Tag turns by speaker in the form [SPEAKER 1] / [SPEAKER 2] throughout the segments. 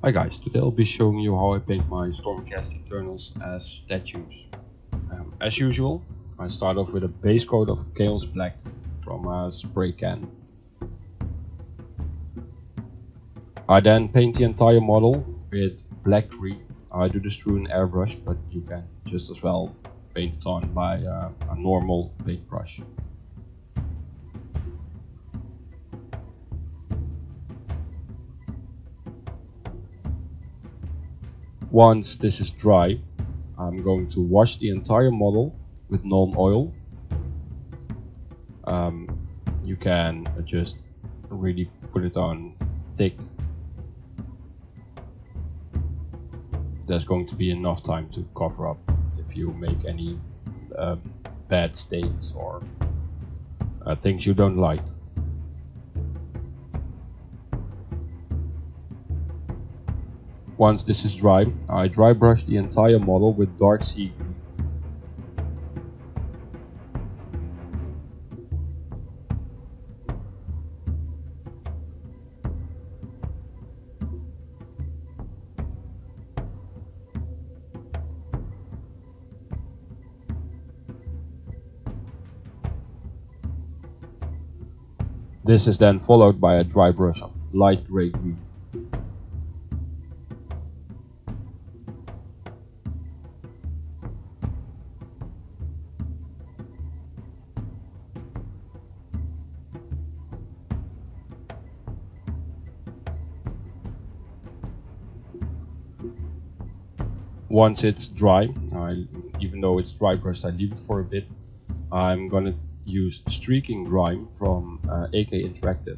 [SPEAKER 1] Hi guys, today I'll be showing you how I paint my Stormcast internals as statues. As usual, I start off with a base coat of Chaos Black from a spray can. I then paint the entire model with black green. I do this through an airbrush, but you can just as well paint it on by a normal paintbrush. Once this is dry, I'm going to wash the entire model with non-oil. You can just really put it on thick. There's going to be enough time to cover up if you make any bad stains or things you don't like. Once this is dry, I dry brush the entire model with dark sea green. This is then followed by a dry brush of light grey green. Once it's dry, even though it's dry brushed, I leave it for a bit. I'm gonna use streaking grime from AK Interactive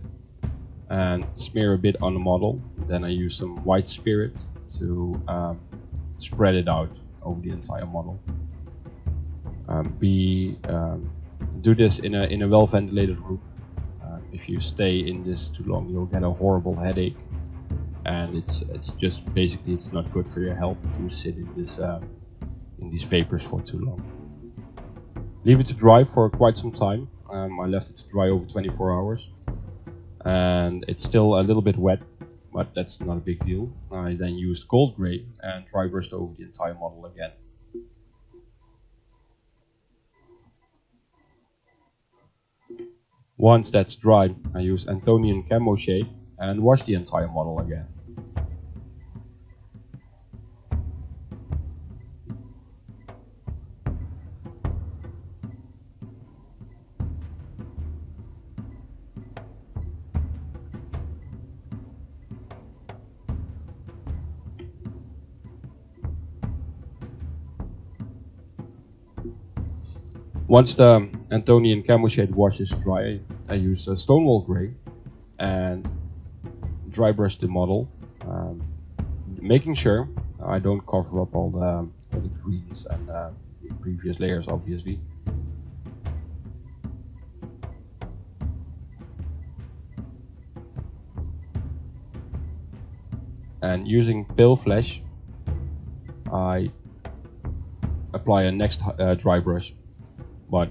[SPEAKER 1] and smear a bit on the model. Then I use some white spirit to spread it out over the entire model. Do this in a well ventilated room. If you stay in this too long, you'll get a horrible headache, and it's just basically it's not good for your health to sit in these vapors for too long. Leave it to dry for quite some time. I left it to dry over 24 hours, and it's still a little bit wet, but that's not a big deal. I then used gold gray and dry brushed over the entire model again. Once that's dry, I use Antonian camo shade and wash the entire model again. Once the Antonian camo shade wash is dry, I use Stonewall Grey and dry brush the model, making sure I don't cover up all the greens and previous layers, obviously. And using Pale Flash, I apply a next dry brush, but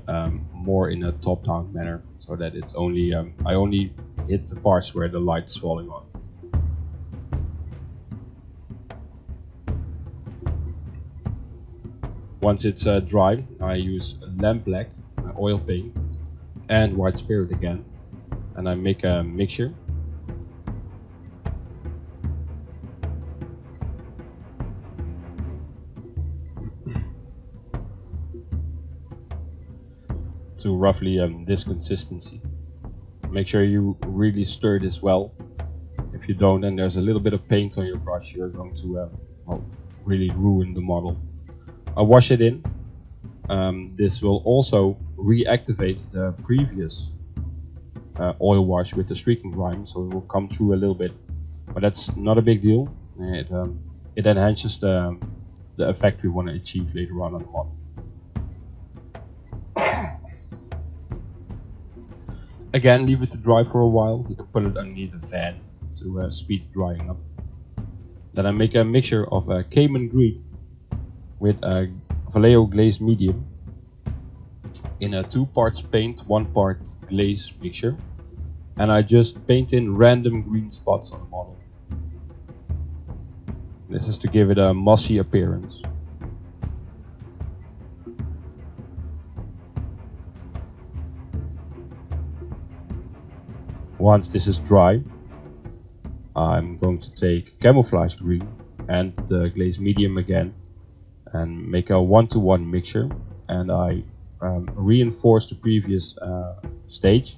[SPEAKER 1] more in a top-down manner, so that it's only I only hit the parts where the light's falling on. Once it's dry, I use lamp black, oil paint, and white spirit again, and I make a mixture. To roughly this consistency. Make sure you really stir this well. If you don't, and there's a little bit of paint on your brush, you're going to really ruin the model. I wash it in. This will also reactivate the previous oil wash with the streaking grime, so it will come through a little bit, but that's not a big deal. It enhances the effect we want to achieve later on the model. Again, leave it to dry for a while. You can put it underneath a fan to speed drying up. Then I make a mixture of cayman green with a phileo glaze medium in a 2 parts paint, 1 part glaze mixture, and I just paint in random green spots on the model. This is to give it a mossy appearance. Once this is dry, I'm going to take camouflage green and the glaze medium again and make a 1-to-1 mixture, and I reinforce the previous stage.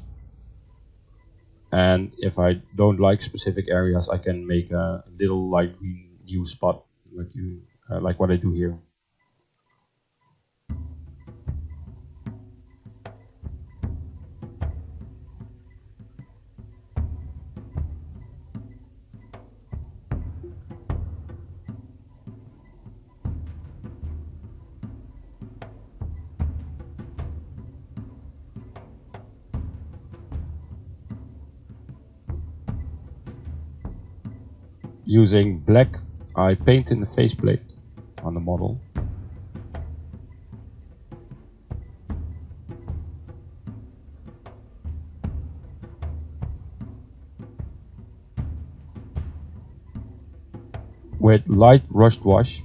[SPEAKER 1] And if I don't like specific areas, I can make a little light green new spot like what I do here. Using black, I paint in the faceplate on the model. With light rushed wash,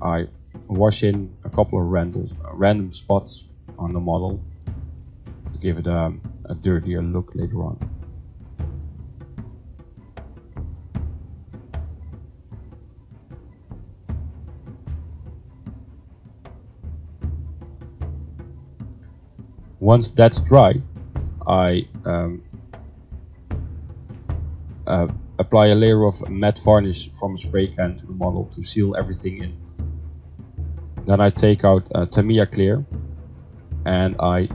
[SPEAKER 1] I wash in a couple of random spots on the model to give it a dirtier look later on. Once that's dry, I apply a layer of matte varnish from a spray can to the model to seal everything in. Then I take out Tamiya clear and I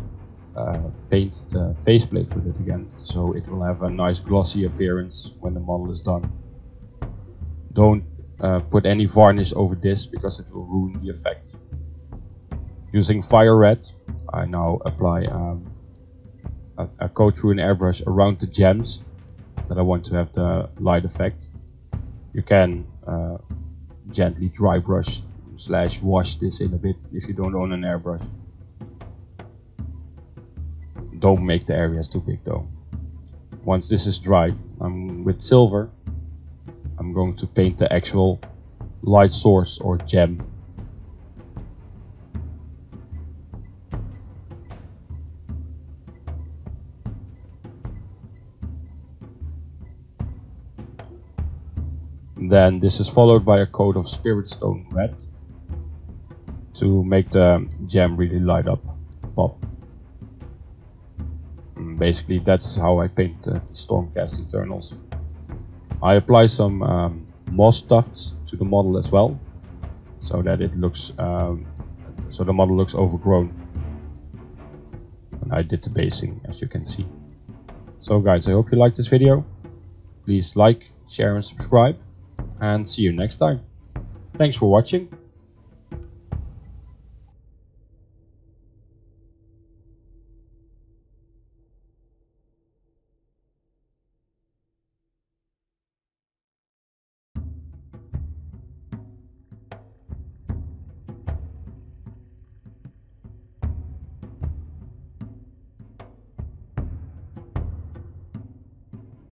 [SPEAKER 1] paint the faceplate with it again, so it will have a nice glossy appearance when the model is done. Don't put any varnish over this because it will ruin the effect. Using fire red, I now apply a coat through an airbrush around the gems that I want to have the light effect. You can gently dry brush / wash this in a bit if you don't own an airbrush. Don't make the areas too big though. Once this is dry, with silver, I'm going to paint the actual light source or gem. Then this is followed by a coat of spirit stone red to make the gem really light up, pop. And basically that's how I paint the Stormcast internals. I apply some moss tufts to the model as well, so that it looks, so the model looks overgrown. And I did the basing, as you can see. So guys, I hope you liked this video. Please like, share and subscribe, and see you next time. Thanks for watching.